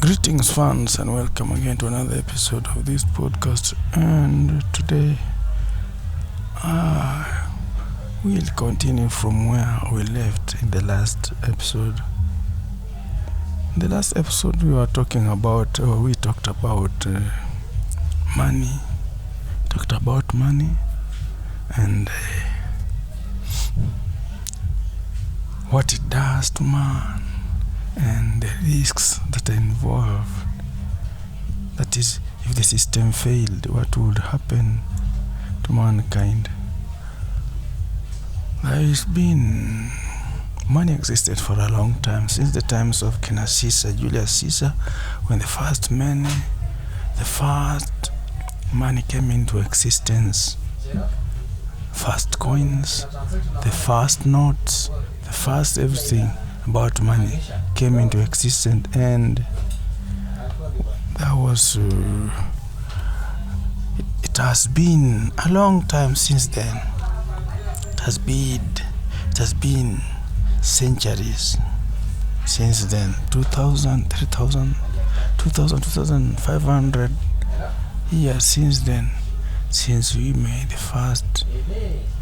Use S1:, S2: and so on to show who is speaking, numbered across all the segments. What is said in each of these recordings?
S1: Greetings, fans, and welcome again to another episode of this podcast. And today, we'll continue from where we left in the last episode. In the last episode, we talked about money. Talked about money and what it does to man, and the risks that are involved. That is, if the system failed, what would happen to mankind? Money existed for a long time, since the times of Julius Caesar, when the first money came into existence. First coins, the first notes, the first everything about money came into existence, and that was it has been a long time since then. It has been centuries since then. 2,000, 3,000, 2,000, 2,500 years since then, since we made the first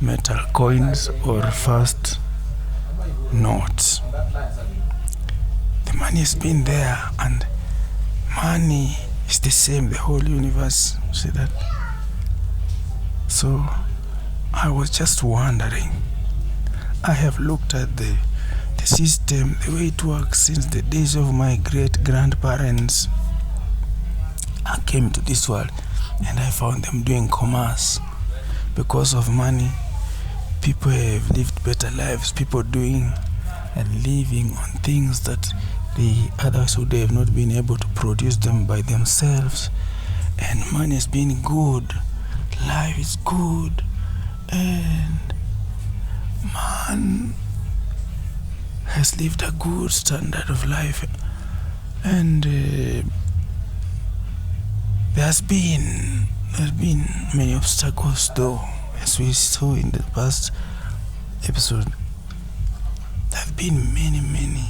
S1: metal coins or first notes. The money has been there, and money is the same, the whole universe. See that? So I was just wondering, I have looked at the system, the way it works since the days of my great-grandparents. I came to this world and I found them doing commerce. Because of money, people have lived better lives, people doing and living on things that the others would have not been able to produce them by themselves. And money has been good, life is good, and man has lived a good standard of life. And there's been many obstacles, though, as we saw in the past episode. There have been many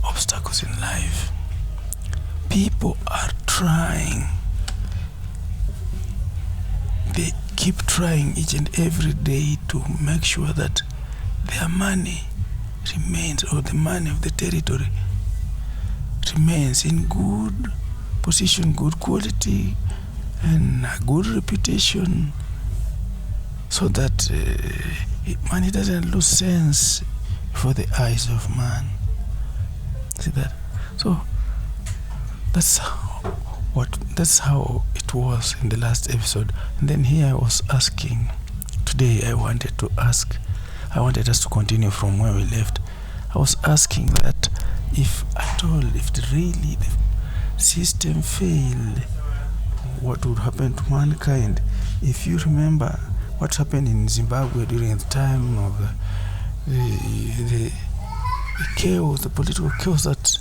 S1: obstacles in life. People are trying. They keep trying each and every day to make sure that their money remains, or the money of the territory remains in good position, good quality, and a good reputation, so that money doesn't lose sense for the eyes of man. See that? So that's how it was in the last episode. And then here I was asking, today I wanted us to continue from where we left. I was asking that if really the system failed, what would happen to mankind? If you remember what happened in Zimbabwe during the time of the chaos, the political chaos that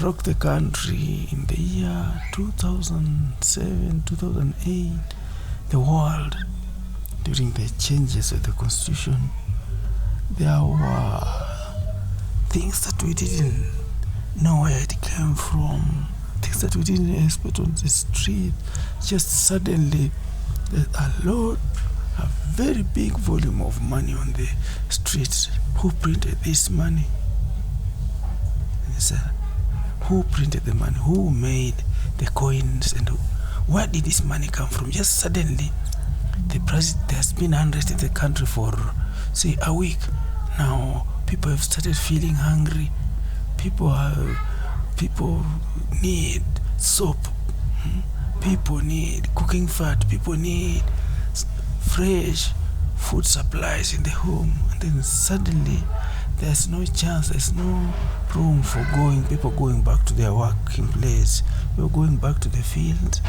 S1: rocked the country in the year 2007, 2008, the world, during the changes of the constitution, there were things that we didn't know where it came from, things that we didn't expect on the street. Just suddenly, there's a very big volume of money on the streets. Who printed this money? Who printed the money? Who made the coins? And where did this money come from? Just suddenly, there has been unrest in the country for, say, a week. Now, people have started feeling hungry. People need soap. People need cooking fat. People need fresh food supplies in the home. And then suddenly, there's no chance, there's no room for people going back to their working place, people going back to the fields,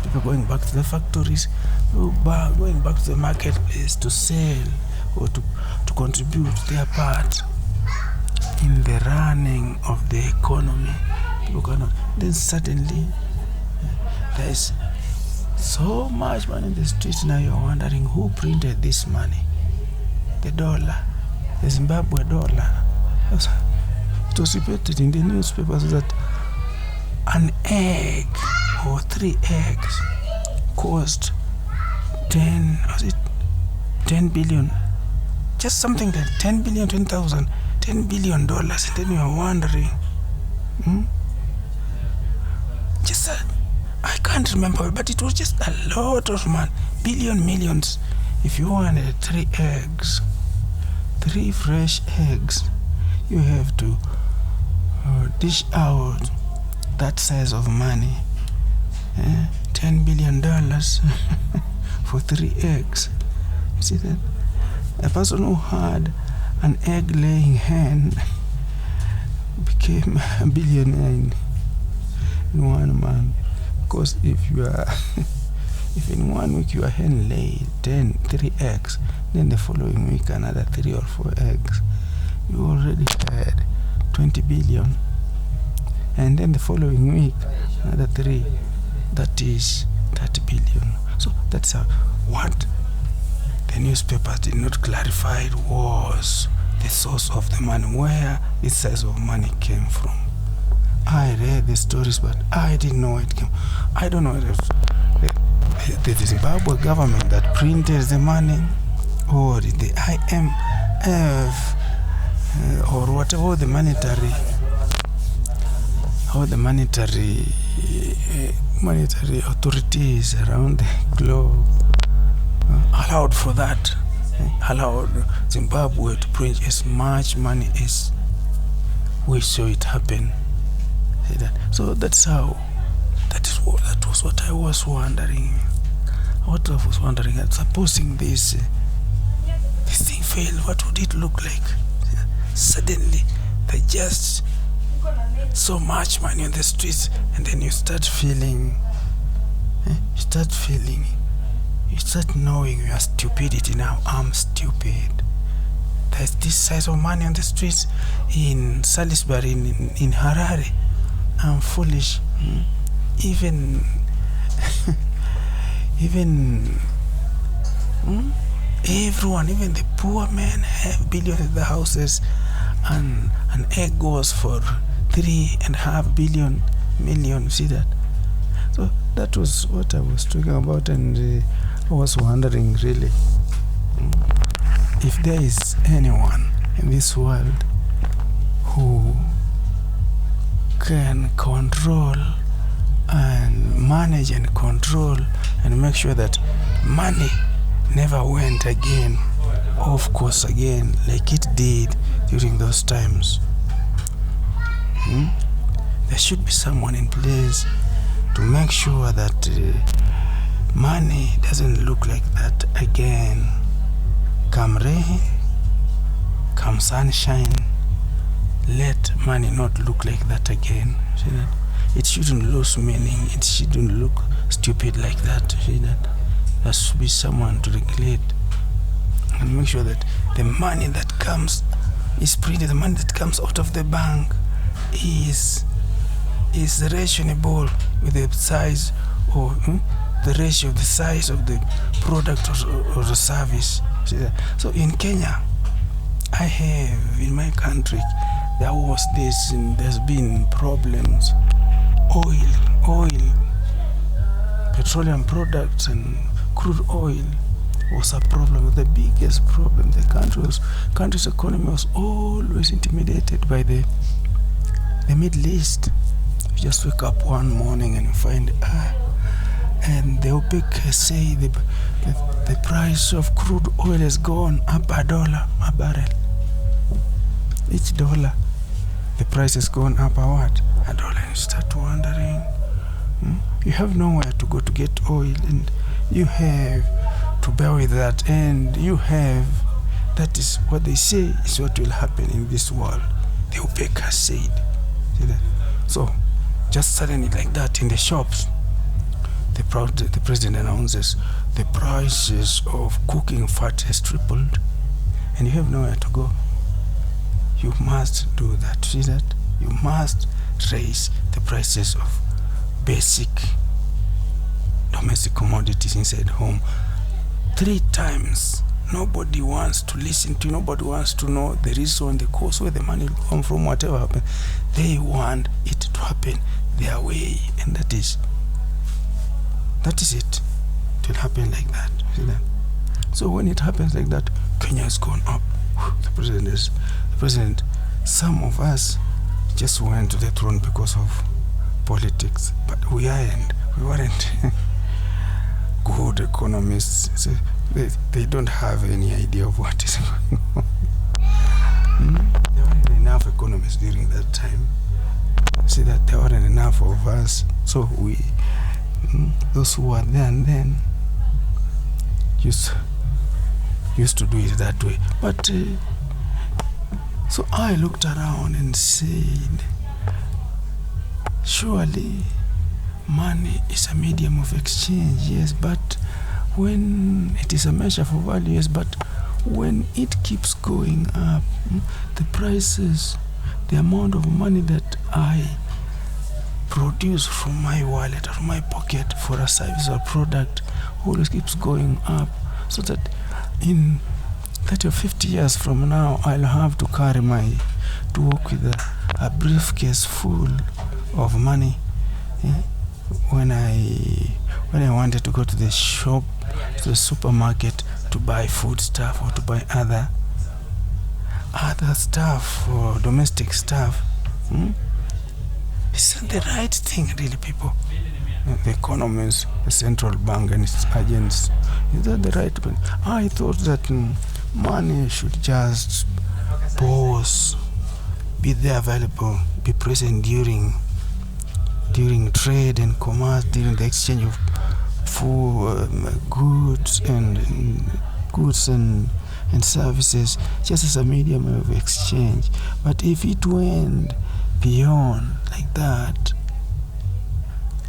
S1: people going back to the factories, people going back to the marketplace to sell or to contribute their part in the running of the economy. People cannot. Then suddenly, there is so much money in the streets. Now you're wondering who printed this money. The dollar, the Zimbabwe dollar. It was reported in the newspapers that an egg or 3 eggs cost 10 billion, just something like 10 billion, 10,000, $10 billion, and then you are wondering, just I can't remember, but it was just a lot of money, millions. If you wanted 3 eggs, 3 fresh eggs, you have to dish out that size of money, $10 billion for 3 eggs. You see that? A person who had an egg-laying hen became a billionaire in 1 month. Because if you are, if in 1 week your hen laid 3 eggs, then the following week another 3 or 4 eggs, you already had 20 billion. And then the following week another 3, that is 30 billion. So that's what the newspapers did not clarify was the source of the money, where this size of money came from. I read the stories, but I didn't know where it came. I don't know if the Zimbabwe government that printed the money, or the IMF, or whatever the monetary authorities around the globe allowed for that, allowed Zimbabwe to print as much money as we saw it happen. So that's how, that was what I was wondering. Supposing this thing failed, what would it look like? Suddenly, they just so much money on the streets, and then you start feeling, you start knowing your stupidity. Now I'm stupid. There's this size of money on the streets in Salisbury, in Harare. I'm foolish. Even everyone, even the poor men, have billions in the houses, and an egg goes for 3.5 million. See that? So that was what I was talking about, and I was wondering really, if there is anyone in this world who can control and manage and control and make sure that money never went again off course again like it did during those times. There should be someone in place to make sure that money doesn't look like that again. Come rain, come sunshine, let money not look like that again. See that? It shouldn't lose meaning. It shouldn't look stupid like that. See that? There should be someone to regulate and make sure that the money that comes is printed, the money that comes out of the bank is rationable with the size, or the ratio of the size of the product or the service. See that? So in Kenya, I have, in my country, there was this, and there's been problems. Oil, petroleum products and crude oil was a problem, the biggest problem. The country's economy was always intimidated by the Middle East. You just wake up one morning and you find, and the OPEC say the price of crude oil has gone up $1 a barrel. Each dollar, the price has gone up $1. And you start wondering, you have nowhere to go to get oil, and you have to bear with that, and that is what they say is what will happen in this world. The OPEC has said. See that? So just suddenly like that in the shops, the president announces the prices of cooking fat has tripled, and you have nowhere to go. You must do that. See that? You must raise the prices of basic domestic commodities inside home 3 times. Nobody wants to listen to you. Nobody wants to know the reason, the cause, where the money will come from, whatever happens. They want it to happen their way, and that is it. It will happen like that. See that? So when it happens like that, Kenya has gone up. The president. Some of us just went to the throne because of politics, but we weren't good economists. So they don't have any idea of what is going on. There weren't enough economists during that time. See that there weren't enough of us, so we, those who were there and then, used to do it that way. But so I looked around and said, surely money is a medium of exchange, yes, but when it is a measure for value, yes, but when it keeps going up, the prices, the amount of money that I produce from my wallet or from my pocket for a service or product always keeps going up, so that in 30 or 50 years from now, I'll have to to walk with a briefcase full of money when I wanted to go to the shop, to the supermarket, to buy food stuff or to buy other stuff or domestic stuff. Isn't the right thing, really, people? The economists, the central bank and its agents, is that the right thing? I thought that money should just pause, be there available, be present during trade and commerce, during the exchange of goods and services, just as a medium of exchange. But if it went beyond like that,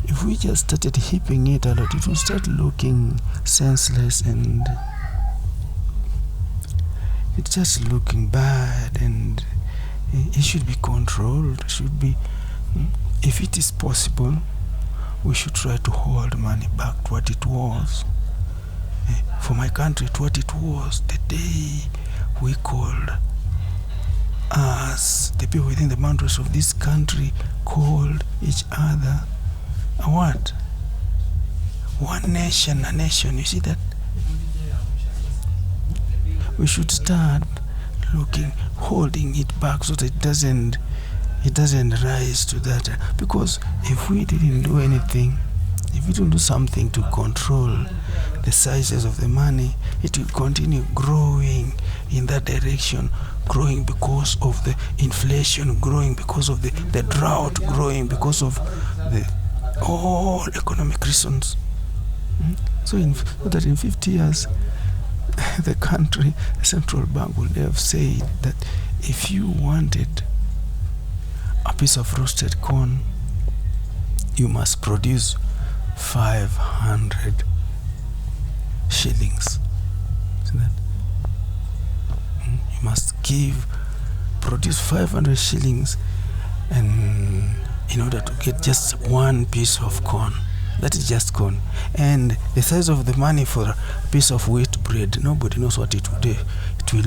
S1: if we just started heaping it a lot, it will start looking senseless and it's just looking bad, and it should be controlled. It should be, if it is possible, we should try to hold money back to what it was. For my country, to what it was the day we called us, the people within the boundaries of this country, called each other a what? One nation, a nation. You see that? We should start holding it back so that it doesn't rise to that. Because if we didn't do anything, if we don't do something to control the sizes of the money, it will continue growing in that direction, growing because of the inflation, growing because of the drought, growing because of all economic reasons. So that in 50 years, the country, the central bank would have said that if you wanted a piece of roasted corn, you must produce 500 shillings. See that? You must produce 500 shillings, and in order to get just one piece of corn. That is just corn. And the size of the money for a piece of wheat bread, nobody knows what it will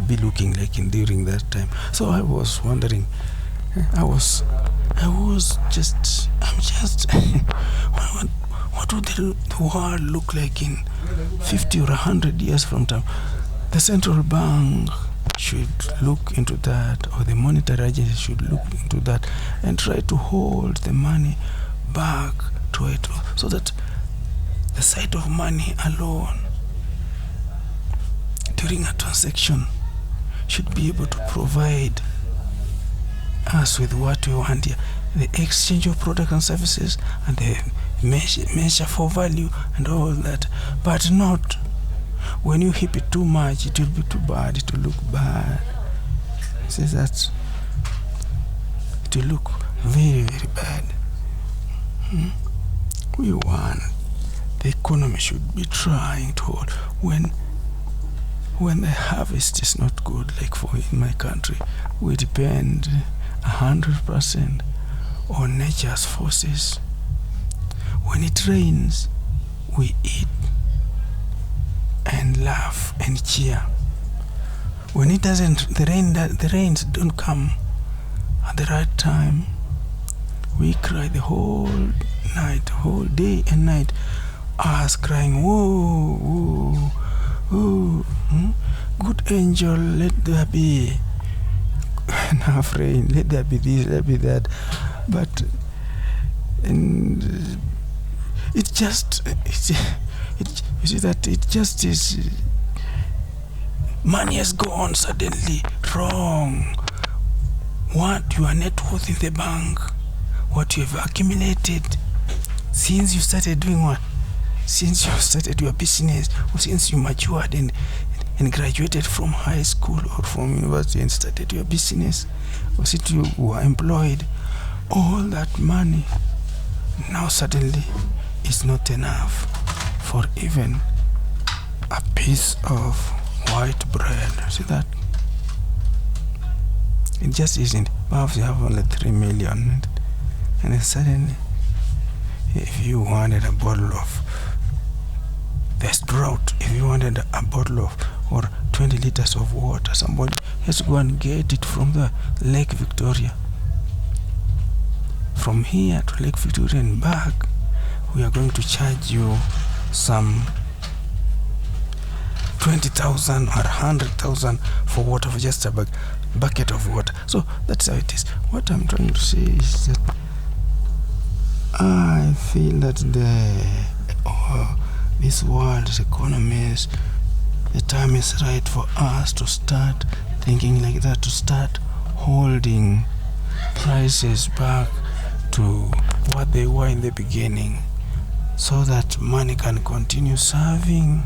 S1: be looking like during that time. So I was wondering, what would the world look like in 50 or 100 years from now? The central bank should look into that, or the monetary agency should look into that and try to hold the money back to it, so that the sight of money alone during a transaction should be able to provide us with what we want here, the exchange of products and services and the measure for value and all that, but not when you heap it too much. It will be too bad, it will look bad. See that? It will look very, very bad. We want the economy should be trying to hold when the harvest is not good, like for in my country, we depend 100% on nature's forces. When it rains, we eat and laugh and cheer. When it doesn't, the rains don't come at the right time, We cry the whole night, whole day and night. Us crying, whoa, whoa, whoa. Good angel, let there be. Now praying, let there be this, let there be that. But and you see that it just is. Money has gone suddenly wrong. What your net worth in the bank, what you have accumulated since you started doing what? Since you started your business, or since you matured and graduated from high school or from university and started your business, or since you were employed, all that money now suddenly is not enough for even a piece of white bread. See that? It just isn't. Perhaps you have only 3 million, and then suddenly, if you wanted a bottle of, there's drought. If you wanted a bottle of or 20 liters of water, somebody has to go and get it from the Lake Victoria. From here to Lake Victoria and back, we are going to charge you some 20,000 or 100,000 for water, for just a bucket of water. So that's how it is. What I'm trying to say is that I feel that this world's economies, the time is right for us to start thinking like that, to start holding prices back to what they were in the beginning, so that money can continue serving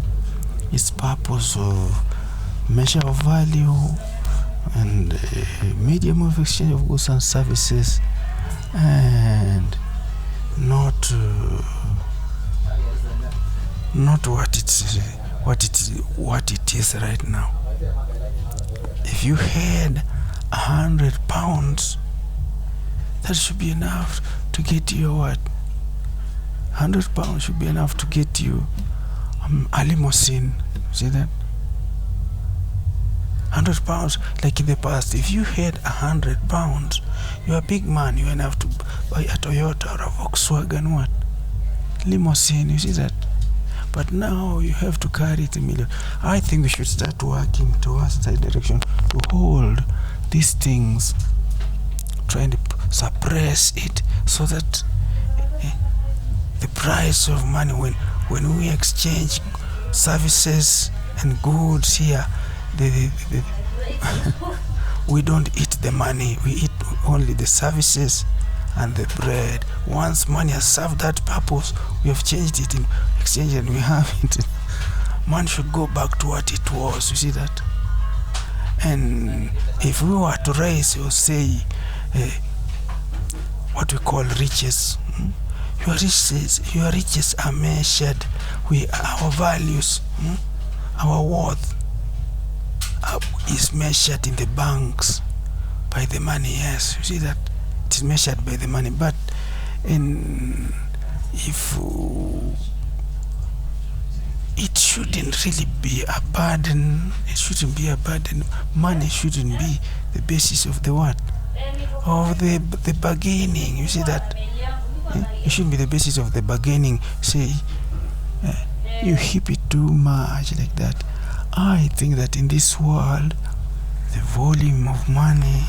S1: its purpose of measure of value and medium of exchange of goods and services, and not what it is right now. If you had 100 pounds, that should be enough to get you what? 100 pounds should be enough to get you a limousine. See that? 100 pounds, like in the past, if you had 100 pounds, you're a big man, you're enough to buy a Toyota or a Volkswagen what? Limousine, you see that? But now you have to carry it a million. I think we should start working towards that direction, to hold these things, trying to suppress it, so that the price of money, when we exchange services and goods here, we don't eat the money, we eat only the services and the bread. Once money has served that purpose, we have changed it in exchange and we have it. Man should go back to what it was, you see that? And if we were to raise or say what we call riches, your riches are measured with our values, our worth is measured in the banks by the money. Yes, you see that it is measured by the money. But if it shouldn't really be a burden, money shouldn't be the basis of the what? Of the bargaining. You see that? It shouldn't be the basis of the bargaining. Say you heap it too much like that. I think that in this world, the volume of money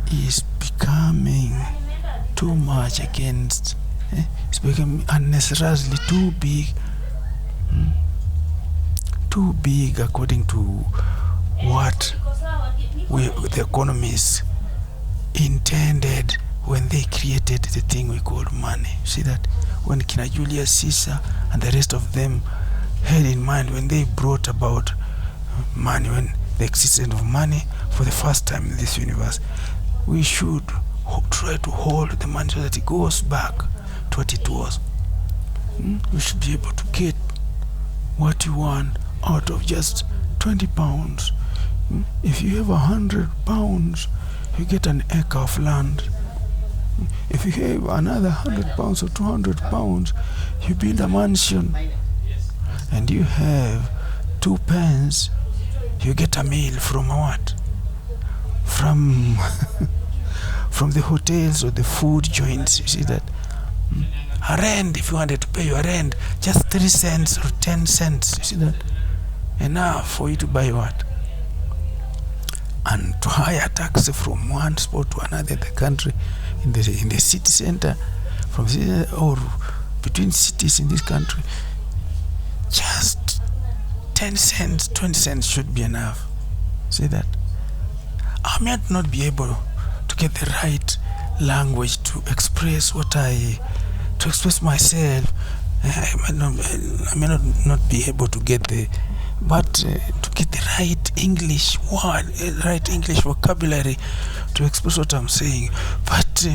S1: is becoming too much against. It's becoming unnecessarily too big. Too big according to what the economists intended when they created the thing we call money. See that? When Kina Julius Caesar and the rest of them had in mind, when they brought about money, when the existence of money for the first time in this universe, we should try to hold the money so that it goes back to what it was. We should be able to get what you want out of just 20 pounds. If you have 100 pounds, you get an acre of land. If you have another 100 pounds or 200 pounds, you build a mansion. And you have 2 pence, you get a meal from what? From from the hotels or the food joints. You see that? A rent, if you wanted to pay your rent, just 3 cents or 10 cents. You see that? Enough for you to buy what? And to hire a taxi from one spot to another in the country, in the city center, from city or between cities in this country, just 10 cents, 20 cents should be enough. See that? I might not be able to get the right language to express to express myself. I may not be able to get but to get the right English word, right English vocabulary to express what I'm saying. But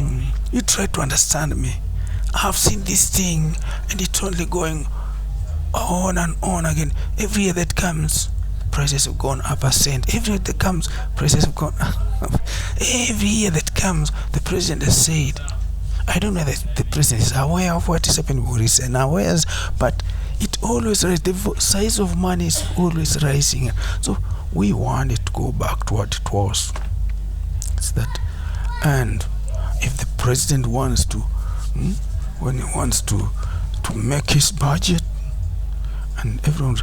S1: you try to understand me. I have seen this thing, and it's only going on and on again. Every year that comes, prices have gone up a cent. Every year that comes, prices have gone up. Every year that comes, the president has said, I don't know that the president is aware of what is happening or is unaware, but it always rises. The size of money is always rising. So we want it to go back to what it was. It's that. And if the president wants to, when he wants to make his budget, and everyone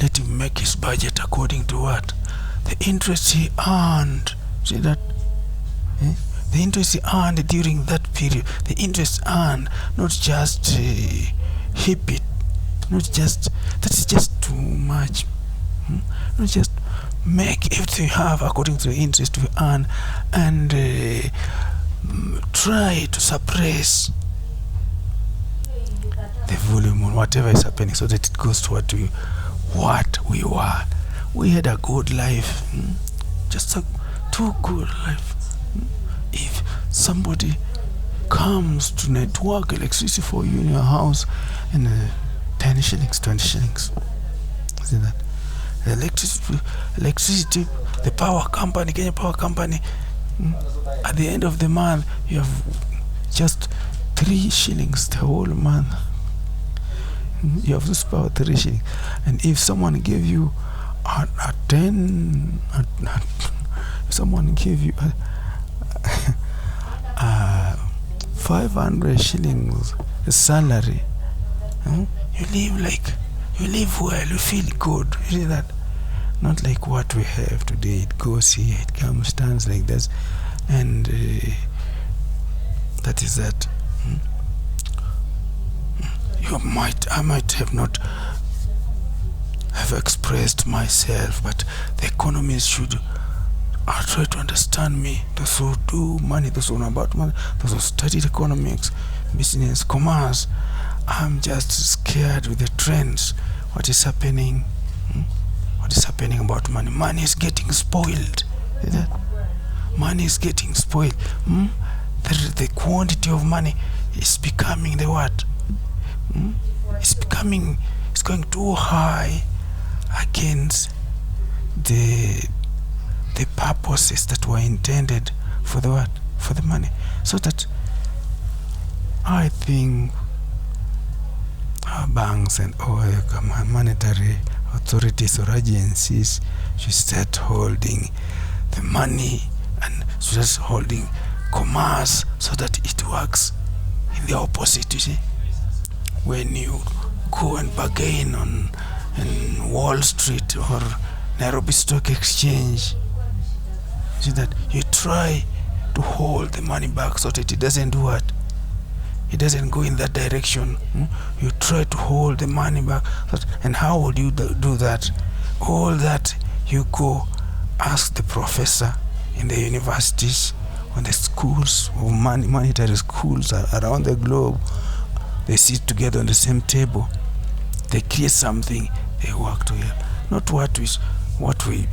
S1: let him make his budget according to what? The interest he earned. See that? The interest he earned during that period. The interest earned, not just heap it. Not just, that is just too much. Not just make everything you have according to the interest you earn, and try to suppress the volume on whatever is happening so that it goes to what we were. We had a good life, just a too good life. If somebody comes to network electricity for you in your house and 10 shillings, 20 shillings. See that? The electricity, the power company, Kenya Power Company, at the end of the month, you have just 3 shillings the whole month. You have this power 3 shillings. And if someone gave you a 10, if someone gave you 500 shillings salary, you live well, you feel good. You see that? Not like what we have today. It goes here, it comes, stands like this, and that is that. I might have not have expressed myself, but the economists should try to understand me. Those who do money, those who know about money, those who studied economics, business, commerce. I'm just scared with the trends. What is happening? What is happening about money? Money is getting spoiled. See that? Money is getting spoiled. The quantity of money is becoming the what? It's going too high against the purposes that were intended for the what? For the money. So that I think our banks and all monetary authorities or agencies should start holding the money and should start holding commerce so that it works in the opposite. You see, when you go and bargain in Wall Street or Nairobi Stock Exchange, see that you try to hold the money back so that it doesn't do what? It doesn't go in that direction. You try to hold the money back. And how would you do that? All that you go ask the professor in the universities or the schools or monetary schools around the globe. They sit together on the same table. They create something. They work together. Not what we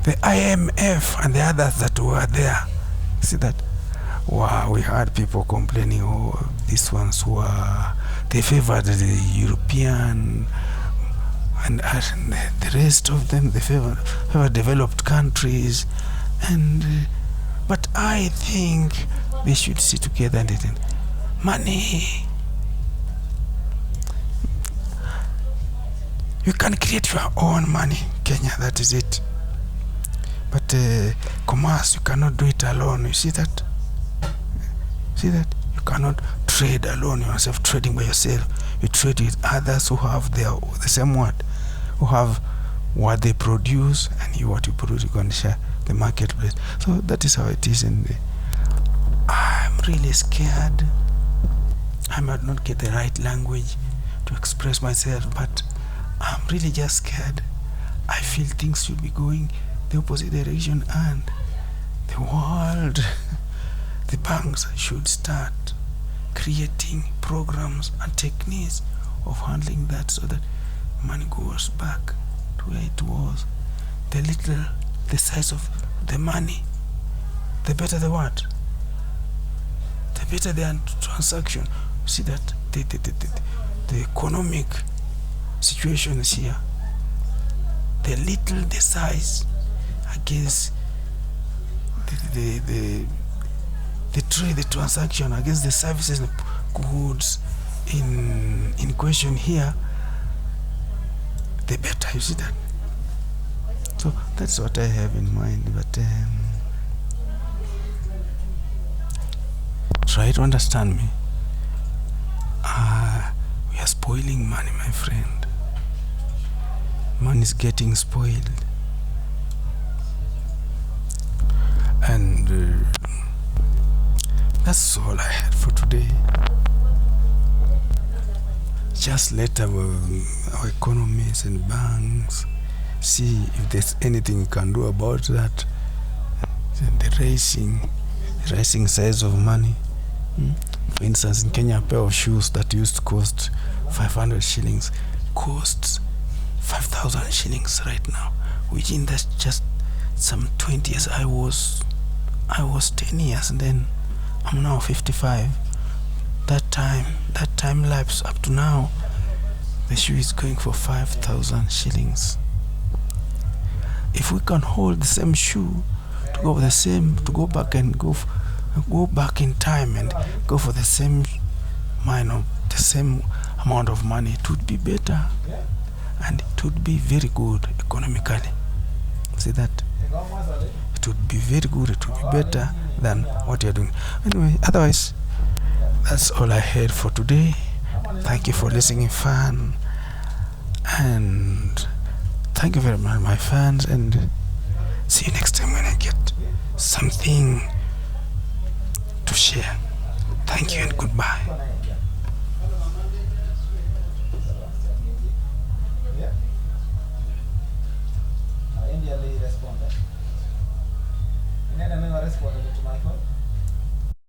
S1: the IMF and the others that were there. See that? Wow, we had people complaining, these ones they favored the European and the rest of them, they favor developed countries. But I think they should sit together and money. You can create your own money, Kenya, that is it. But commerce, you cannot do it alone. You see that? See that? You cannot trade alone yourself, trading by yourself. You trade with others who have the same word, who have what they produce, and you what you produce, you can share the marketplace. So that is how it is. And I'm really scared. I might not get the right language to express myself, but I'm really just scared. I feel things should be going the opposite direction, and the world, the banks should start creating programs and techniques of handling that, so that money goes back to where it was. The size of the money, the better the what? The better the transaction. See that the economic situation is here. The little the size against the trade, the transaction against the services and goods in question here, the better. You see that? So that's what I have in mind. But try to understand me. We are spoiling money, my friend. Money is getting spoiled. And that's all I had for today. Just let our economies and banks see if there's anything you can do about that. The rising size of money. For instance, in Kenya, a pair of shoes that used to cost 500 shillings costs 5,000 shillings right now. Which in that's just some 20 years. I was 10 years, and then I'm now 55. That time lapse up to now, the shoe is going for 5,000 shillings. If we can hold the same shoe to go back in time and go for the same amount of money, it would be better, and it would be very good economically. See that? It would be very good. It would be better than what you're doing. Anyway, otherwise, that's all I had for today. Thank you for listening, fan, and thank you very much, my fans, and see you next time when I get something to share. Thank you and goodbye. Responded to my